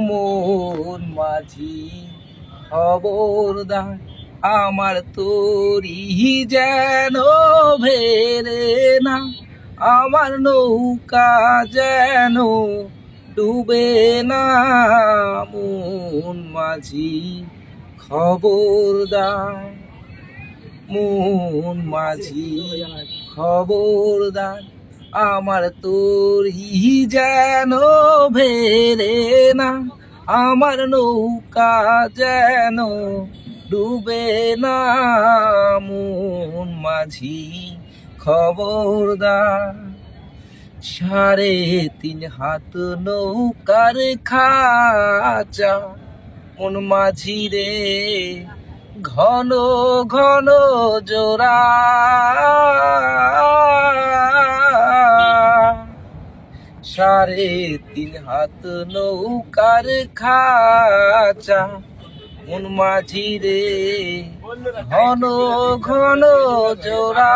মন মাঝি খবরদার, আমার তরি যেন ভেরে না, আমার নৌকা যেন ডুবে না। মন মাঝি খবরদার, মন মাঝি খবরদার, আমার তরি যেন ভেরে না, আমার নৌকা যেন ডুবে না। মন মাঝি খবরদার, 3.5 হাত নৌকার খাঁচা, মন মাঝি রে ঘন ঘন জোড়া। 3.5 হাত নৌকার খাঁচা, মন মাঝি রে ঘন ঘন জোড়া।